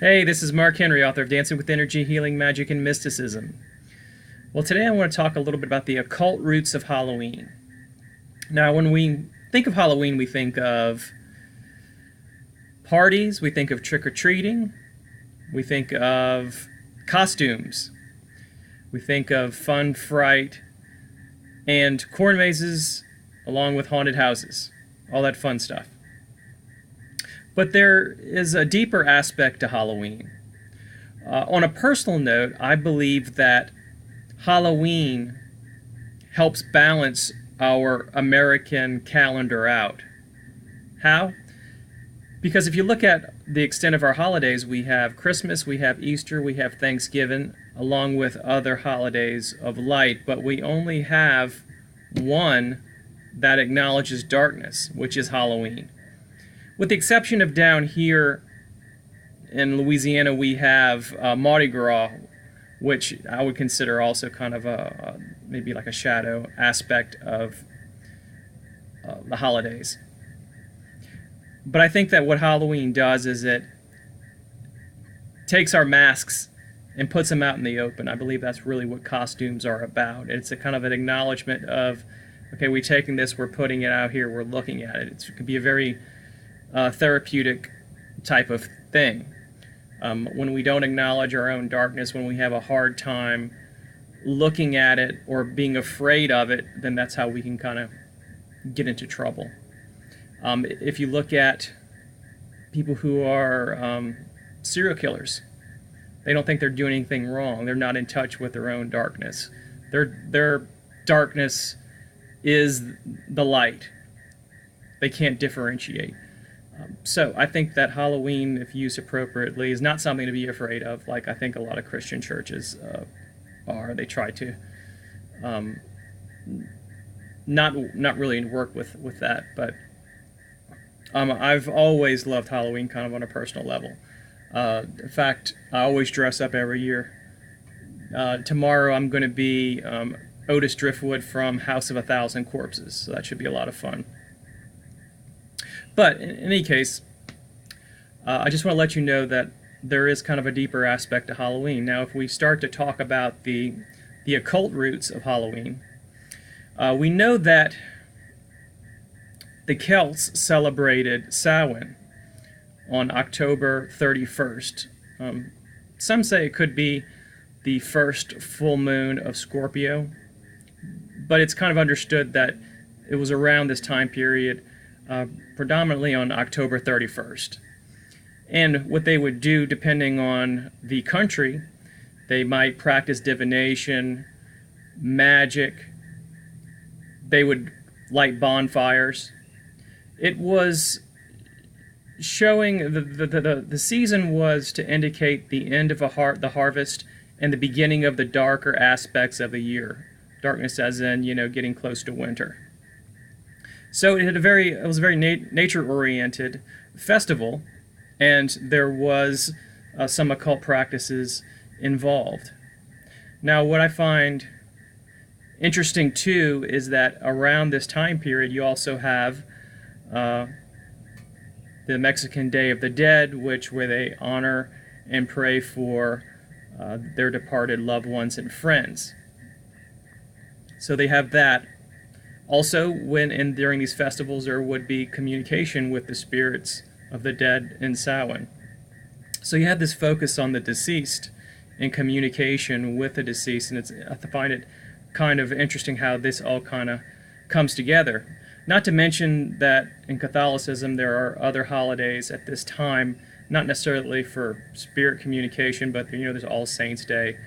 Hey, this is Mark Henry, author of Dancing with Energy, Healing, Magic, and Mysticism. Well, today I want to talk a little bit about the occult roots of Halloween. Now, when we think of Halloween, we think of parties, we think of trick-or-treating, we think of costumes, we think of fun, fright, and corn mazes, along with haunted houses, all that fun stuff. But there is a deeper aspect to Halloween. On a personal note, I believe that Halloween helps balance our American calendar out. How? Because if you look at the extent of our holidays, we have Christmas, we have Easter, we have Thanksgiving, along with other holidays of light, but we only have one that acknowledges darkness, which is Halloween. With the exception of down here in Louisiana, we have Mardi Gras, which I would consider also kind of maybe like a shadow aspect of the holidays. But I think that what Halloween does is it takes our masks and puts them out in the open. I believe that's really what costumes are about. It's a kind of an acknowledgement of, okay, we're taking this, we're putting it out here, we're looking at it. It can be a very therapeutic type of thing. When we don't acknowledge our own darkness, when we have a hard time looking at it or being afraid of it, then that's how we can kind of get into trouble. If you look at people who are serial killers, they don't think they're doing anything wrong. They're not in touch with their own darkness. Their darkness is the light. They can't differentiate. So I think that Halloween, if used appropriately, is not something to be afraid of, like I think a lot of Christian churches are. They try to not really work with that. But I've always loved Halloween kind of on a personal level. In fact, I always dress up every year. Tomorrow I'm going to be Otis Driftwood from House of a Thousand Corpses, so that should be a lot of fun. But in any case, I just want to let you know that there is kind of a deeper aspect to Halloween. Now, if we start to talk about the occult roots of Halloween, we know that the Celts celebrated Samhain on October 31st. Some say it could be the first full moon of Scorpio, but it's kind of understood that it was around this time period, predominantly on October 31st. And what they would do, depending on the country, they might practice divination, magic, they would light bonfires. It was showing the season was to indicate the end of the harvest and the beginning of the darker aspects of the year. Darkness as in, getting close to winter. So it was a very nature-oriented festival, and there was some occult practices involved. Now, what I find interesting too is that around this time period, you also have the Mexican Day of the Dead, where they honor and pray for their departed loved ones and friends. So they have that. Also, during these festivals, there would be communication with the spirits of the dead in Samhain. So you have this focus on the deceased and communication with the deceased, and I find it kind of interesting how this all kind of comes together. Not to mention that in Catholicism there are other holidays at this time, not necessarily for spirit communication, but there's All Saints' Day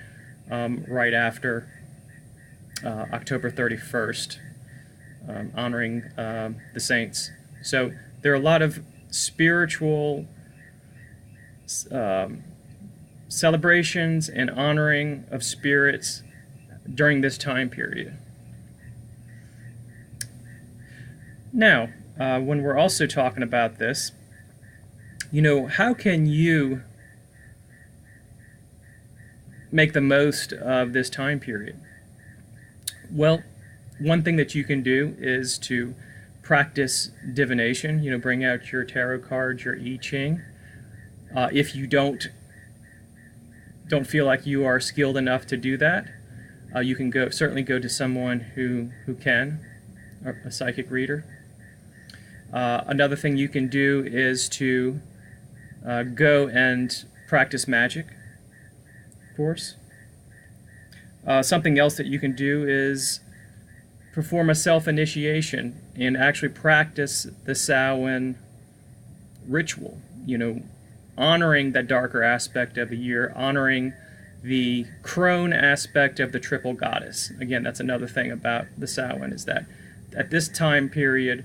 right after October 31st. Honoring the saints. So there are a lot of spiritual celebrations and honoring of spirits during this time period. Now, when we're also talking about this, how can you make the most of this time period? Well, one thing that you can do is to practice divination. Bring out your tarot cards, your I Ching. If you don't don't feel like you are skilled enough to do that, you can certainly go to someone who can, a psychic reader. Another thing you can do is to go and practice magic, of course. Something else that you can do is perform a self-initiation and actually practice the Samhain ritual, honoring that darker aspect of the year, honoring the crone aspect of the triple goddess. Again, that's another thing about the Samhain, is that at this time period,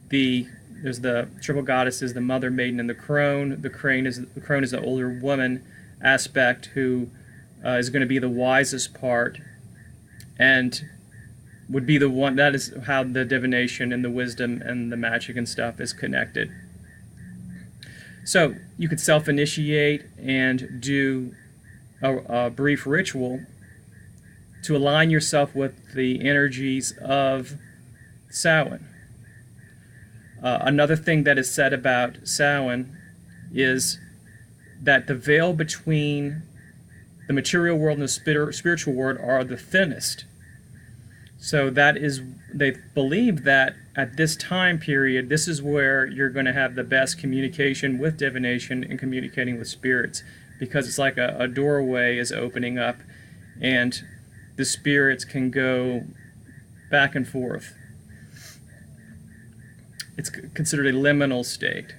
there's the triple goddess is the mother, maiden, and the crone. The crone is the older woman aspect who is going to be the wisest part, and would be the one. That is how the divination and the wisdom and the magic and stuff is connected. So you could self-initiate and do a brief ritual to align yourself with the energies of Samhain. Another thing that is said about Samhain is that the veil between the material world and the spiritual world are the thinnest. So they believe that at this time period, this is where you're going to have the best communication with divination and communicating with spirits, because it's like a doorway is opening up and the spirits can go back and forth. It's considered a liminal state.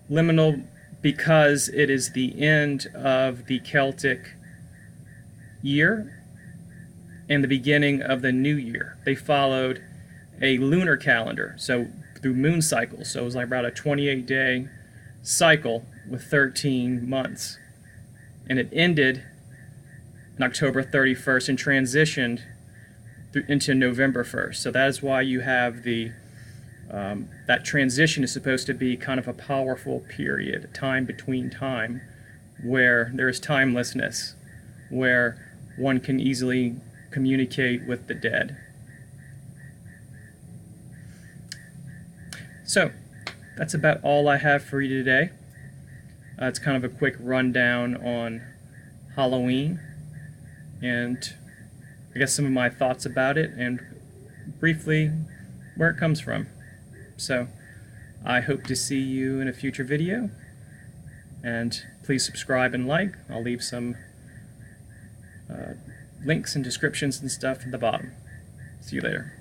Liminal because it is the end of the Celtic year and the beginning of the new year. They followed a lunar calendar, so through moon cycles. So it was like about a 28-day cycle with 13 months. And it ended on October 31st and transitioned into November 1st. So that is why you have that transition is supposed to be kind of a powerful period, a time between time, where there is timelessness, where one can easily communicate with the dead. So that's about all I have for you today. It's kind of a quick rundown on Halloween and I guess some of my thoughts about it and briefly where it comes from. So I hope to see you in a future video, and please subscribe and like. I'll leave some links and descriptions and stuff at the bottom. See you later.